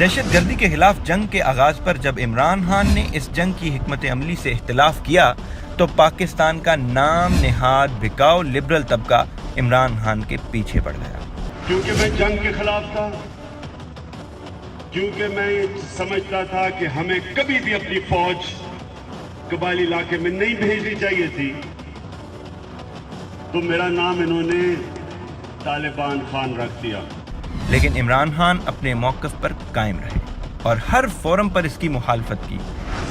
दहशतगर्दी के खिलाफ जंग के आगाज पर जब इमरान खान ने इस जंग की हिकमत अमली से इख्तिलाफ किया तो पाकिस्तान का नाम निहाद बिकाऊ लिबरल तबका इमरान खान के पीछे पड़ गया। क्योंकि मैं जंग के खिलाफ था, क्योंकि मैं समझता था कि हमें कभी भी अपनी फौज कबायली इलाके में नहीं भेजनी चाहिए थी, तो मेरा नाम इन्होंने तालिबान खान रख दिया। लेकिन इमरान खान अपने मौक़िफ़ पर कायम रहे और हर फोरम पर इसकी मुखालफत की,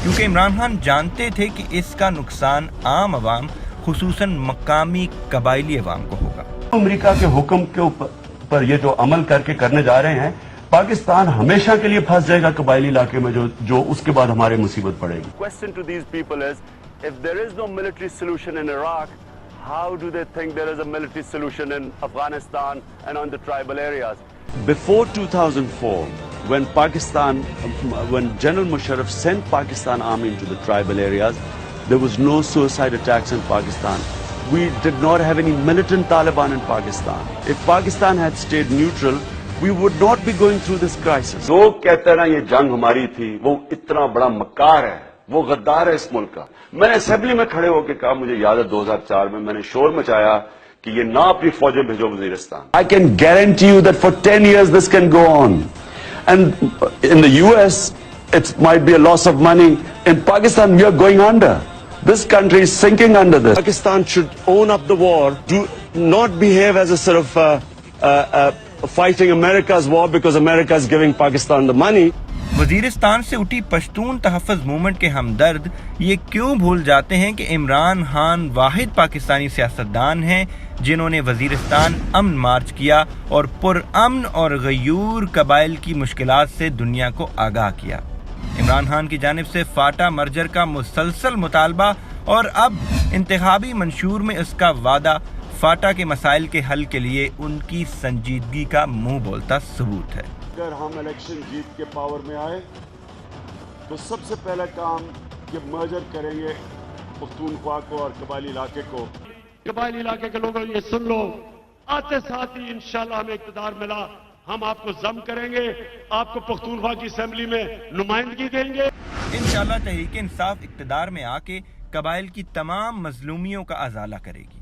क्योंकि इमरान खान जानते थे कि इसका नुकसान आम अवाम खुसूसन मकामी कबायली अवाम को होगा। अमेरिका के हुक्म के ऊपर ये जो अमल करने जा रहे हैं, पाकिस्तान हमेशा के लिए फंस जाएगा कबायली इलाके में, जो उसके बाद हमारे मुसीबत पड़ेगी। Question to these people is, if there is no military solution in Iraq, how do they think there is a military solution in Afghanistan and on the tribal areas? Before 2004, when General Musharraf sent Pakistan army into the tribal areas, there was no suicide attacks in Pakistan. We did not have any militant Taliban in Pakistan. If Pakistan had stayed neutral, we would not be going through this crisis. लोग कहते हैं ना ये जंग हमारी थी, वो इतना बड़ा मक्कार है, वो गद्दार है इस मुल्क का। मैंने असेंबली में खड़े होकर कहा, मुझे याद है 2004 में मैंने शोर मचाया कि ये ना अपनी फौजें भेजो Waziristan. I can guarantee you that for 10 years this can go on. And in the US, it might be a loss of money. In Pakistan, we are going under. This country is sinking under this. Pakistan should own up the war, do not behave as a sort of fighting America's war because America is giving Pakistan the money. Waziristan से उठी Pashtun तहफ़्फ़ुज़ movement के हमदर्द ये क्यों भूल जाते हैं कि इमरान खान वाहिद पाकिस्तानी सियासतदान हैं जिन्होंने वजीरिस्तान अमन मार्च किया और पुरअमन और गयूर कबाइल की मुश्किलात से दुनिया को आगाह किया। इमरान खान की जानिब से फाटा मर्जर का मुसलसल मुतालबा और अब इंतखाबी मंशूर में उसका वादा फाटा के मसाइल के हल के लिए उनकी संजीदगी का मुंह बोलता सबूत है। अगर हम इलेक्शन जीत के पावर में आए तो सबसे पहला काम ये मर्जर करेंगे पख्तूनख्वा को और कबायली इलाके को। कबायली इलाके के लोगों ये सुन लो, आते साथ ही इंशाल्लाह हमें इक़्तिदार मिला, हम आपको जम करेंगे, आपको पख्तूनख्वा की असेंबली में नुमाइंदगी देंगे। इंशाल्लाह तहरीक इंसाफ इक़्तिदार में आके कबाइल की तमाम मजलूमियों का अजाला करेगी।